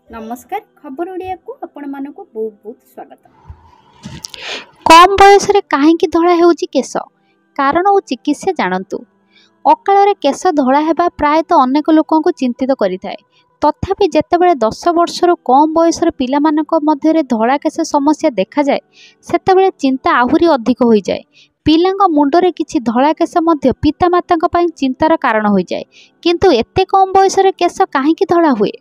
नमस्कार खबर ओडिया को आपण मानको बहुत बहुत स्वागत। कम बयस कहीं धड़ा होउची केश कारण और चिकित्सा जानतु। अकाल केश धड़ा हेबा प्रायतः अनेक लोकों को चिंतित करिथाए। तथापि जेतेबेले 10 वर्षर कम बयसर पिलामानक मध्यरे धड़ा केश समस्या देखा जाए सेतेबेले चिंता आहुरी अधिक हो जाए। पिलांग मुंडरे किछि धड़ा केश मध्य पितामातांक पई चिंतार कारण हो जाए। किंतु एते कम बयसर केश काहे धड़ा हुए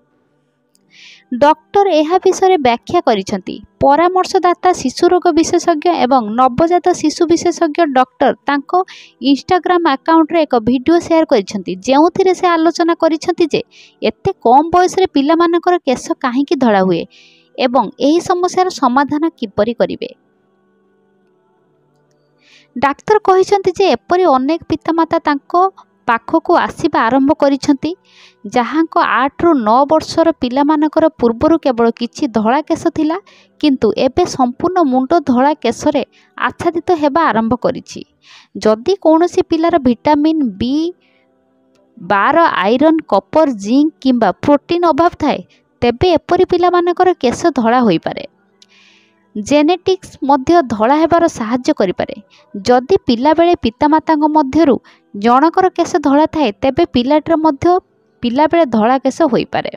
डॉक्टर यह विषय व्याख्या करिसेंती। परामर्शदाता शिशु रोग विशेषज्ञ एवं नवजात शिशु विशेषज्ञ डॉक्टर तांको इंस्टाग्राम अकाउंट रे एक वीडियो शेयर करिसेंती जेउथिरे से आलोचना करिसेंती जे एते कम बयस रे पिला मानकर केश काहेकि धड़ा हुए एवं एही समस्यार समाधान किपरि करिवे। डाक्तर कहिसेंती जे एपरि अनेक पितामाता तांको पाखकु आसिबा आरंभ करिसेंती जहाँक 8 ରୁ 9 वर्षर पिलामानकर पूर्वरु केवल किछि धड़ा केश थिला किंतु एबे संपूर्ण मुंड धड़ा केशरे आच्छादित हेबा आरंभ करिछि। जदि कौनसी पिलार vitamin B12 iron copper zinc किंबा प्रोटीन अभाव थाए तेबे एपरि पिलामानकर केश धड़ा होई पारे। जेनेटिक्स मध्य धड़ा हेबार साहाय्य करि पारे। जदि पिला बेले पितामातांग मध्यरु जनकर केश धड़ा थाए तेबे पिलाटर मध्य पिला बेले धड़ा केश होई पारे।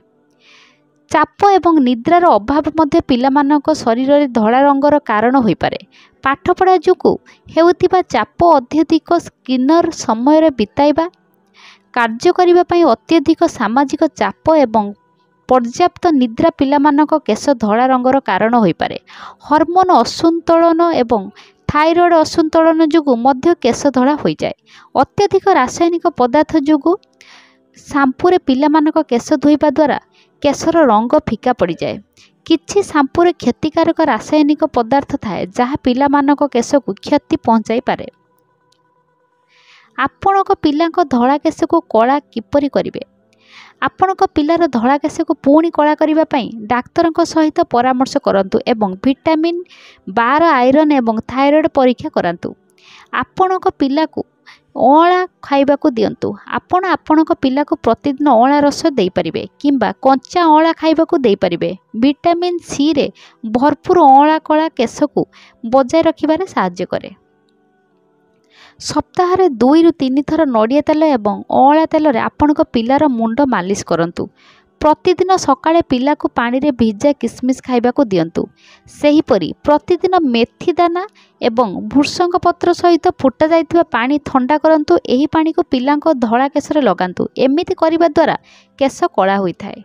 चाप एवं निद्रार अभाव मध्य पिलामानक शरीर रे धड़ा रंगर कारण होई पारे। पाठपढ़ा जुकु हेउथिबा चाप अत्यधिक स्क्रीनर समय रे बिताइबा कार्य करिबा पई अत्यधिक सामाजिक चाप एवं पर्याप्त निद्रा पिलामानक केश धड़ा रंगर कारण होई पारे। हार्मोन असंतुलन एवं थायराइड असंतुलन जुगु मध्य केश धड़ा होई जाए। अत्यधिक रासायनिक पदार्थ जुगु शैम्पूरे पिलामानक केश धोइबा द्वारा केशर रंग फिका पड़ जाए। किछि शैम्पूरे क्षतिकारक रासायनिक पदार्थ थाए जहाँ पिलामानक केश को क्षति पहुंचाई पारे। आपणक पिलांक धड़ा केश को कला किपरि करिवे। आपणक पिलार धड़ा केश को पुणी कला करिबा पई डाक्तरक सहित परामर्श करंतु एवं विटामिन 12 आयरन एवं थायराइड परीक्षा करंतु। आपणक पिला को अँला खाइबा को दियंतु। आपणक पिला को प्रतिदिन अँला रस देई परिबे किंबा कंचा अँला खाइबा को देई परिबे। विटामिन सी रे भरपूर अँला कला केश को बजाय रखिबारे सहाय्य करे। सप्ताह 2 ରୁ 3 थर नड़िया तेल एवं अँला तेल रे आपणक पिलार मुंड मालिश करंतु। प्रतिदिन सकाळे पिला को पानी रे भिजा किसमिस खाइबा को दियंतु। सेहीपरि प्रतिदिन मेथी दाना एवं भृषंग पत्र सहित फुटा जाइथिबा पानी ठंडा करंतु। एही पानी को पिलांक धड़ा केशरे लगांतु। एमिति करिबा द्वारा केश कला होइथाए।